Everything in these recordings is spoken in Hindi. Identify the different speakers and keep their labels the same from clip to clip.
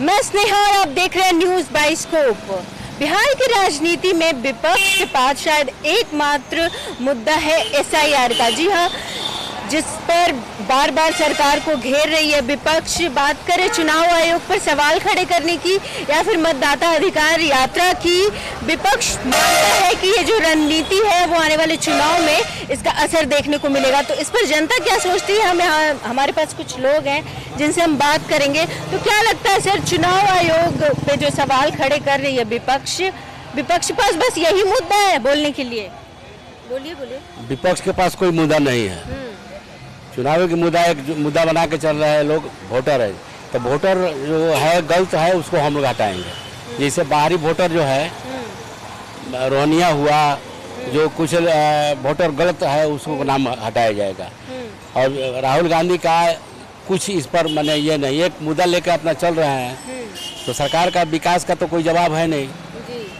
Speaker 1: मैं स्नेहा और आप देख रहे हैं न्यूज़ बाइस्कोप। बिहार की राजनीति में विपक्ष के पास शायद एकमात्र मुद्दा है SIR का। जी हाँ, जिस पर बार बार सरकार को घेर रही है विपक्ष। बात करें चुनाव आयोग पर सवाल खड़े करने की या फिर मतदाता अधिकार यात्रा की, विपक्ष मानता है कि ये जो रणनीति है वो आने वाले चुनाव में इसका असर देखने को मिलेगा। तो इस पर जनता क्या सोचती है, हमारे पास कुछ लोग हैं जिनसे हम बात करेंगे। तो क्या लगता है सर, चुनाव आयोग पे जो सवाल खड़े कर रही है विपक्ष के पास बस यही मुद्दा है बोलने के लिए? बोलिए।
Speaker 2: विपक्ष के पास कोई मुद्दा नहीं है। चुनाव की मुद्दा एक मुद्दा बना के चल रहा है लोग, वोटर है। तो वोटर जो है गलत है उसको हम लोग हटाएंगे। जैसे बाहरी वोटर जो है, रोहनिया हुआ, जो कुछ वोटर गलत है उसको नाम हटाया जाएगा। और राहुल गांधी का कुछ इस पर मैंने ये नहीं, एक मुद्दा लेकर अपना चल रहे हैं। तो सरकार का विकास का तो कोई जवाब है नहीं।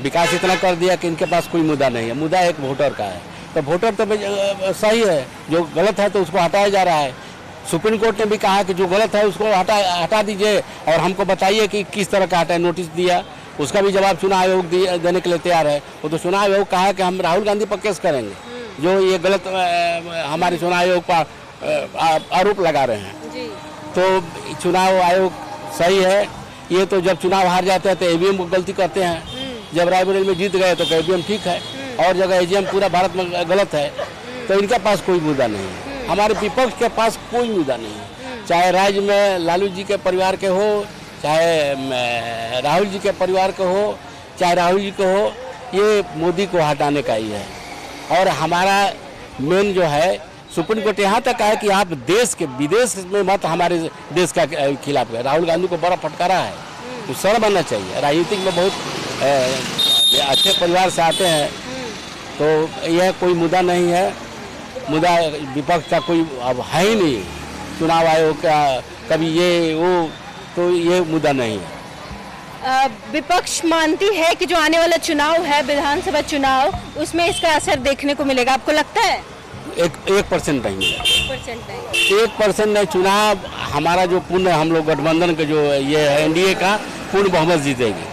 Speaker 2: विकास इतना कर दिया कि इनके पास कोई मुद्दा नहीं है। मुद्दा एक वोटर का है। तो वोटर तो सही है, जो गलत है तो उसको हटाया जा रहा है। सुप्रीम कोर्ट ने भी कहा कि जो गलत है उसको हटा दीजिए और हमको बताइए कि किस तरह का हटाए। नोटिस दिया, उसका भी जवाब चुनाव आयोग देने के लिए तैयार है। वो तो चुनाव आयोग कहा कि हम राहुल गांधी पर केस करेंगे, जो ये गलत हमारे चुनाव आयोग पर आरोप लगा रहे हैं। तो चुनाव आयोग सही है। ये तो जब चुनाव हार जाते हैं तो EVM को गलती करते हैं। जब रायबरेली में जीत गए तो EVM ठीक है, और जगह AGM पूरा भारत में गलत है। तो इनके पास कोई मुद्दा नहीं है। हमारे विपक्ष के पास कोई मुद्दा नहीं है। चाहे राज्य में लालू जी के परिवार के हो, चाहे राहुल जी के परिवार के हो, चाहे राहुल जी को हो, ये मोदी को हटाने का ही है। और हमारा मेन जो है, सुप्रीम कोर्ट यहाँ तक है कि आप देश के विदेश में मत हमारे देश का खिलाफ है। राहुल गांधी को बड़ा फटकारा है, तो सर बनना चाहिए। राजनीतिक में बहुत अच्छे परिवार से आते हैं, तो यह कोई मुद्दा नहीं है। मुद्दा विपक्ष का कोई अब है ही नहीं। चुनाव आयोग का कभी ये वो, तो ये मुद्दा नहीं है।
Speaker 1: विपक्ष मानती है कि जो आने वाला चुनाव है, विधानसभा चुनाव, उसमें इसका असर देखने को मिलेगा। आपको लगता है?
Speaker 2: 1% नहीं मिलेगा। 1% नहीं। चुनाव हमारा जो पूर्ण, हम लोग गठबंधन के जो ये है NDA का पूर्ण बहुमत जीतेगी।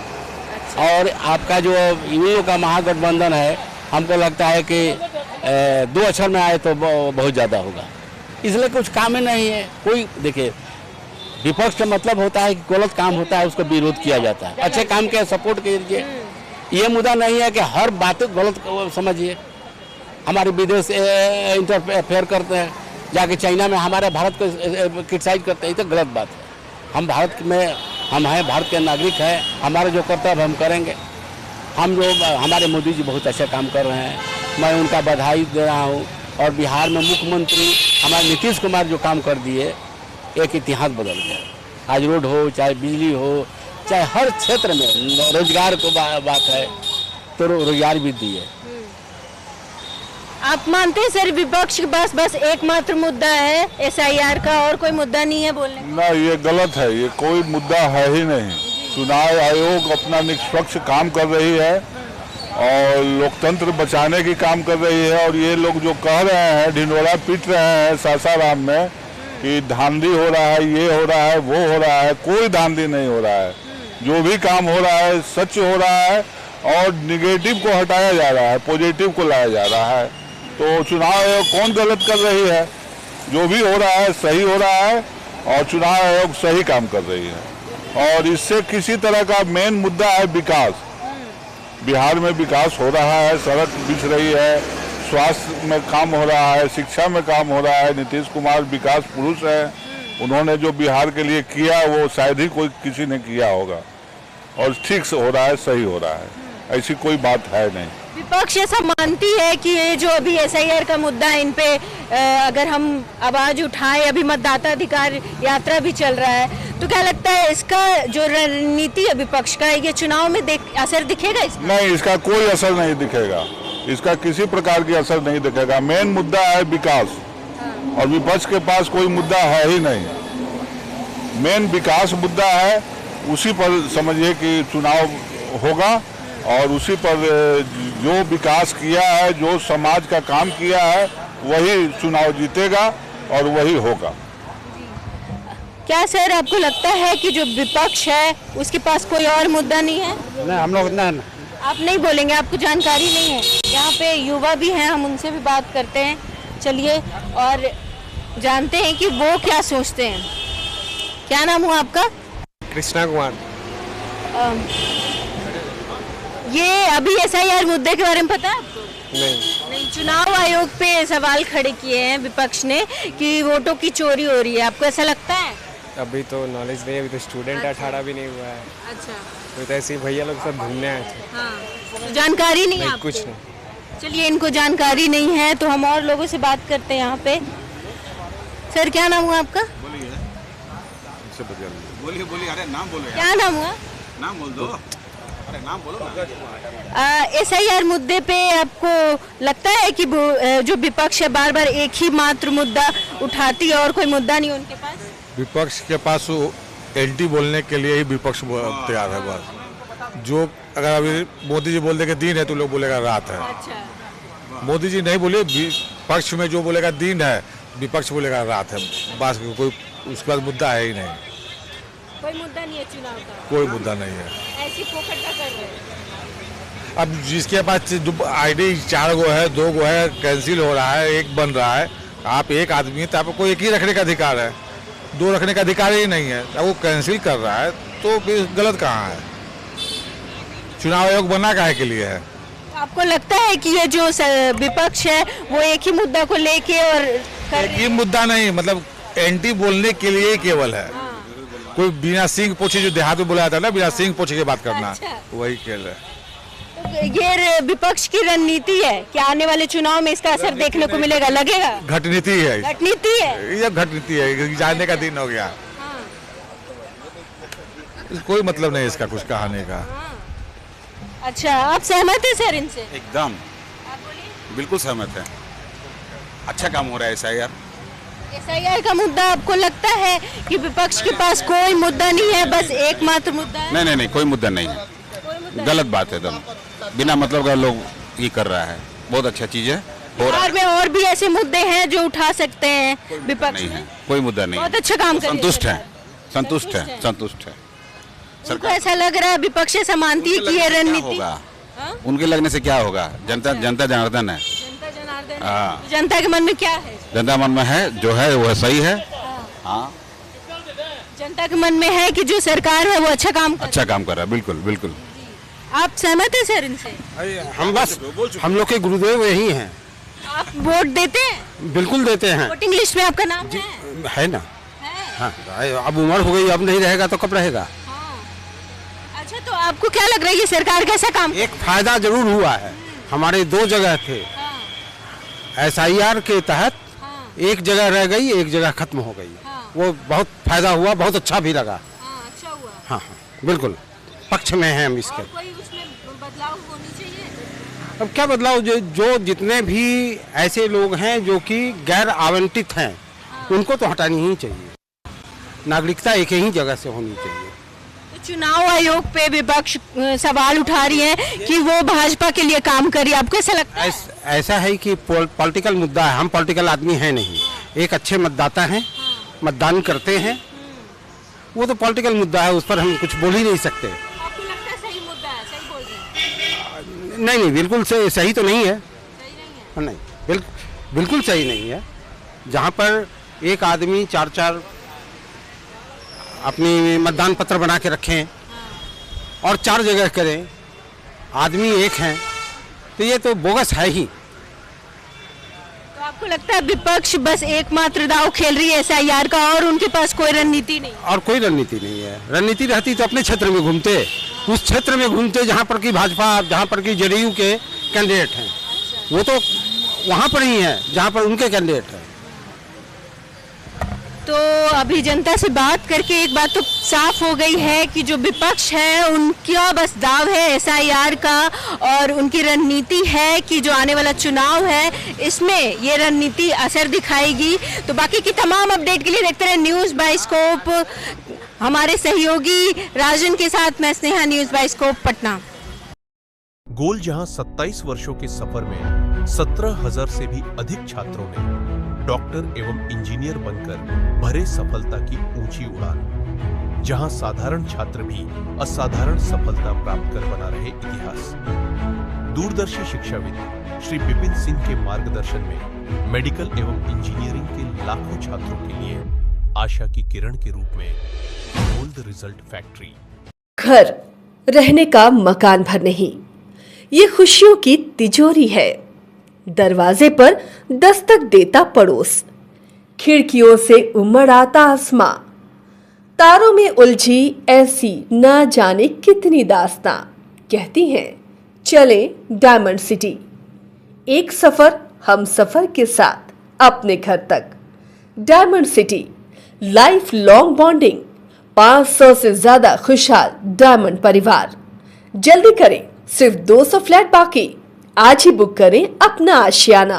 Speaker 2: और आपका जो यूनियन का महागठबंधन है, हमको लगता है कि 2 अक्षर में आए तो बहुत ज़्यादा होगा। इसलिए कुछ काम ही नहीं है कोई। देखिए, विपक्ष का मतलब होता है कि गलत काम होता है उसका विरोध किया जाता है, अच्छे काम के सपोर्ट कीजिए। ये मुद्दा नहीं है कि हर बात गलत समझिए। हमारे विदेश इंटरफेयर करते हैं, जाके चाइना में हमारे भारत को क्रिटिसाइज करते हैं, ये तो गलत बात है। हम भारत में हम हैं, भारत के नागरिक हैं, हमारा जो कर्तव्य हम करेंगे। हम लोग, हमारे मोदी जी बहुत अच्छा काम कर रहे हैं, मैं उनका बधाई दे रहा हूँ। और बिहार में मुख्यमंत्री हमारे नीतीश कुमार जो काम कर दिए, एक इतिहास बदल गया। आज रोड हो, चाहे बिजली हो, चाहे हर क्षेत्र में रोजगार को बात है, तो रोजगार भी दिए।
Speaker 1: आप मानते हैं सर विपक्ष के पास बस एकमात्र मुद्दा है SIR का, और कोई मुद्दा नहीं है बोलने?
Speaker 3: ना, ये गलत है। ये कोई मुद्दा है ही नहीं। चुनाव आयोग अपना निष्पक्ष काम कर रही है और लोकतंत्र बचाने की काम कर रही है। और ये लोग जो कह रहे हैं, ढिंढोरा पीट रहे हैं सासाराम में कि धांधली हो रहा है, ये हो रहा है, वो हो रहा है, कोई धांधली नहीं हो रहा है। जो भी काम हो रहा है सच हो रहा है, और निगेटिव को हटाया जा रहा है, पॉजिटिव को लाया जा रहा है। तो चुनाव आयोग कौन गलत कर रही है? जो भी हो रहा है सही हो रहा है, और चुनाव आयोग सही काम कर रही है। और इससे किसी तरह का मेन मुद्दा है विकास। बिहार में विकास हो रहा है, सड़क बिछ रही है, स्वास्थ्य में काम हो रहा है, शिक्षा में काम हो रहा है। नीतीश कुमार विकास पुरुष है। उन्होंने जो बिहार के लिए किया वो शायद ही कोई किसी ने किया होगा, और ठीक से हो रहा है, सही हो रहा है। ऐसी कोई बात है नहीं।
Speaker 1: विपक्ष ऐसा मानती है कि ये जो अभी SIR का मुद्दा है, इन पे अगर हम आवाज उठाएं, अभी मतदाता अधिकार यात्रा भी चल रहा है, तो क्या लगता है इसका जो रणनीति है विपक्ष का, ये चुनाव में असर दिखेगा इसका?
Speaker 3: नहीं, इसका कोई असर नहीं दिखेगा। इसका किसी प्रकार की असर नहीं दिखेगा। मेन मुद्दा है विकास, और विपक्ष के पास कोई मुद्दा है ही नहीं। मेन विकास मुद्दा है, उसी पर समझिए कि चुनाव होगा। और उसी पर जो विकास किया है, जो समाज का काम किया है, वही चुनाव जीतेगा और वही होगा।
Speaker 1: क्या सर आपको लगता है कि जो विपक्ष है उसके पास कोई और मुद्दा नहीं है?
Speaker 2: नहीं, हम लोग ना
Speaker 1: आप नहीं बोलेंगे, आपको जानकारी नहीं है? यहाँ पे युवा भी हैं, हम उनसे भी बात करते हैं। चलिए और जानते हैं कि वो क्या सोचते हैं। क्या नाम हुआ आपका?
Speaker 4: कृष्णा कुमार।
Speaker 1: ये अभी SIR मुद्दे के बारे में पता है आपको? नहीं, चुनाव आयोग पे सवाल खड़े किए हैं विपक्ष ने कि वोटों की चोरी हो रही है, आपको ऐसा लगता है?
Speaker 4: अभी तो नॉलेज नहीं है, अभी तो स्टूडेंट 18 भी नहीं हुआ है।
Speaker 1: अच्छा,
Speaker 4: तो ऐसे ही भैया लोग सब घूमने आए थे।
Speaker 1: हाँ, तो जानकारी नहीं है
Speaker 4: नहीं,
Speaker 1: आपको?
Speaker 4: कुछ नहीं।
Speaker 1: चलिए, इनको जानकारी नहीं है तो हम और लोगों से बात करते हैं यहाँ पे। सर क्या नाम हुआ आपका?
Speaker 5: बोलिए बोलिए, अरे नाम बोलो,
Speaker 1: क्या नाम हुआ?
Speaker 5: नाम बोल दो, अरे नाम बोलो
Speaker 1: SIR मुद्दे पे आपको लगता है कि जो विपक्ष है बार बार एक ही मात्र मुद्दा उठाती है और कोई मुद्दा नहीं उनके पास?
Speaker 6: विपक्ष के पास एंटी बोलने के लिए ही विपक्ष तैयार है बस। जो अगर अभी मोदी जी बोल दे कि दिन है तो लोग बोलेगा रात है।
Speaker 1: अच्छा,
Speaker 6: मोदी जी नहीं बोले, पक्ष में जो बोलेगा दिन है, विपक्ष बोलेगा रात है। बस कोई उसके बाद मुद्दा है ही नहीं,
Speaker 1: कोई मुद्दा नहीं है चुनाव का,
Speaker 6: कोई मुद्दा नहीं है।
Speaker 1: ऐसी फोकट्टा कर रहे हैं।
Speaker 6: अब जिसके पास जो ID 4 गो है, 2 गो है, कैंसिल हो रहा है, एक बन रहा है। आप एक आदमी है तो आपको एक ही रखने का अधिकार है, 2 रखने का अधिकार ही नहीं है। अब वो कैंसिल कर रहा है तो फिर गलत कहाँ है? चुनाव आयोग बना काहे के लिए है?
Speaker 1: आपको लगता है कि ये जो विपक्ष है वो एक ही मुद्दा को लेके और
Speaker 6: एक ही मुद्दा नहीं, मतलब एंटी बोलने के लिए केवल है। कोई बिना सिंह पोछे, जो देहात में बोला जाता है ना, बिना सिंह पोछे की बात करना,
Speaker 1: अच्छा।
Speaker 6: वही खेल है।
Speaker 1: तो ये विपक्ष की रणनीति है कि आने वाले चुनाव में इसका असर देखने को मिलेगा, लगेगा?
Speaker 6: घटनीति है,
Speaker 1: घटनीति है,
Speaker 6: ये घटनीति है। जानने का दिन हो गया, कोई मतलब नहीं इसका कुछ कहानी का।
Speaker 1: अच्छा, आप सहमत हैं सर इनसे?
Speaker 5: एकदम, बिल्कुल सहमत है। अच्छा काम हो रहा है
Speaker 1: SIR का मुद्दा आपको लगता है कि विपक्ष के पास कोई मुद्दा नहीं है, बस एकमात्र मुद्दा है?
Speaker 5: नहीं, कोई मुद्दा नहीं है, गलत बात है एकदम, बिना मतलब का लोग ये कर रहा है। बहुत अच्छा चीज है, हो रहा
Speaker 1: बिहार में और भी ऐसे मुद्दे हैं जो उठा सकते हैं विपक्ष
Speaker 5: नहीं है,
Speaker 1: में?
Speaker 5: कोई मुद्दा नहीं
Speaker 1: बहुत अच्छा काम कर रही
Speaker 5: संतुष्ट है,
Speaker 1: सरकार।
Speaker 5: संतुष्ट है।
Speaker 1: उनको ऐसा लग रहा है विपक्ष से मानती है कि ये रणनीति
Speaker 5: होगा, उनके लगने से क्या होगा? जनता जनार्दन है। हाँ,
Speaker 1: जनता के मन में क्या है?
Speaker 5: जनता मन में है जो है वह सही है। हाँ,
Speaker 1: जनता के मन में है कि जो सरकार है वो अच्छा काम कर
Speaker 5: अच्छा काम कर रहा है, बिल्कुल बिल्कुल।
Speaker 1: आप सहमत हैं सर इनसे?
Speaker 2: हम बस, हम लोग के गुरुदेव यही हैं।
Speaker 1: आप वोट देते हैं?
Speaker 2: बिल्कुल देते हैं,
Speaker 1: वोटिंग लिस्ट में आपका नाम
Speaker 2: है ना।
Speaker 1: है?
Speaker 2: हाँ, अब उम्र हो गई, अब नहीं रहेगा तो कब रहेगा?
Speaker 1: हाँ। अच्छा, तो आपको क्या लग रहा है ये सरकार कैसा काम?
Speaker 2: एक फायदा जरूर हुआ है, हमारे 2 जगह थे SIR के तहत, एक जगह रह गई, एक जगह खत्म हो गई। वो बहुत फायदा हुआ, बहुत अच्छा भी लगा।
Speaker 1: अच्छा हुआ।
Speaker 2: हाँ, बिल्कुल पक्ष में हैं हम इसके।
Speaker 1: कोई उसमें बदलाव होनी चाहिए?
Speaker 2: अब क्या बदलाव? जो जितने भी ऐसे लोग हैं जो कि गैर आवंटित हैं, उनको तो हटानी ही चाहिए। नागरिकता एक ही जगह से होनी चाहिए।
Speaker 1: तो चुनाव आयोग पे विपक्ष सवाल उठा रही है कि वो भाजपा के लिए काम करिए, आपको ऐसा लगता है?
Speaker 2: ऐसा है कि पॉलिटिकल मुद्दा है, हम पॉलिटिकल आदमी हैं नहीं, एक अच्छे मतदाता हैं, मतदान करते हैं, वो तो पॉलिटिकल मुद्दा है, उस पर हम कुछ बोल ही नहीं सकते।
Speaker 1: आपको लगता है सही मुद्दा है, सही बोल रहे हैं?
Speaker 2: नहीं, बिल्कुल सही तो नहीं है।
Speaker 1: सही नहीं है?
Speaker 2: नहीं, बिल्कुल सही नहीं है। जहाँ पर एक आदमी 4 अपनी मतदान पत्र बना के रखें और 4 जगह करें, आदमी एक हैं, तो ये तो बोगस है ही।
Speaker 1: तो आपको लगता है विपक्ष बस एकमात्र दाव खेल रही है SIR का और उनके पास कोई रणनीति नहीं?
Speaker 2: और कोई रणनीति नहीं है। रणनीति रहती तो अपने क्षेत्र में घूमते, उस क्षेत्र में घूमते जहाँ पर की भाजपा, जहाँ पर की JDU के कैंडिडेट हैं। वो तो वहाँ पर ही है जहाँ पर उनके कैंडिडेट हैं।
Speaker 1: तो अभी जनता से बात करके एक बात तो साफ हो गई है कि जो विपक्ष है उनका बस दाव है SIR का, और उनकी रणनीति है कि जो आने वाला चुनाव है इसमें ये रणनीति असर दिखाएगी। तो बाकी की तमाम अपडेट के लिए देखते रहे न्यूज़ बाइस्कोप। हमारे सहयोगी राजन के साथ मैं स्नेहा, न्यूज़ बाइस्कोप पटना।
Speaker 7: गोल जहां 27 वर्षों के सफर में 17,000 से भी अधिक छात्रों ने डॉक्टर एवं इंजीनियर बनकर भरे सफलता की ऊंची उड़ान, जहां साधारण छात्र भी असाधारण सफलता प्राप्त कर बना रहे इतिहास। दूरदर्शी शिक्षाविद श्री विपिन सिंह के मार्गदर्शन में मेडिकल एवं इंजीनियरिंग के लाखों छात्रों के लिए आशा की किरण के रूप में गोल्ड रिजल्ट फैक्ट्री।
Speaker 8: घर रहने का मकान भर नहीं, ये खुशियों की तिजोरी है। दरवाजे पर दस्तक देता पड़ोस, खिड़कियों से उमड़ आता आसमां, तारों में उलझी ऐसी न जाने कितनी दास्तां। कहती हैं चले डायमंड सिटी, एक सफर हम सफर के साथ अपने घर तक। Diamond city, life long bonding, 500 से ज्यादा खुशहाल डायमंड परिवार। जल्दी करें, सिर्फ 200 फ्लैट बाकी। आज ही बुक करें अपना आशियाना।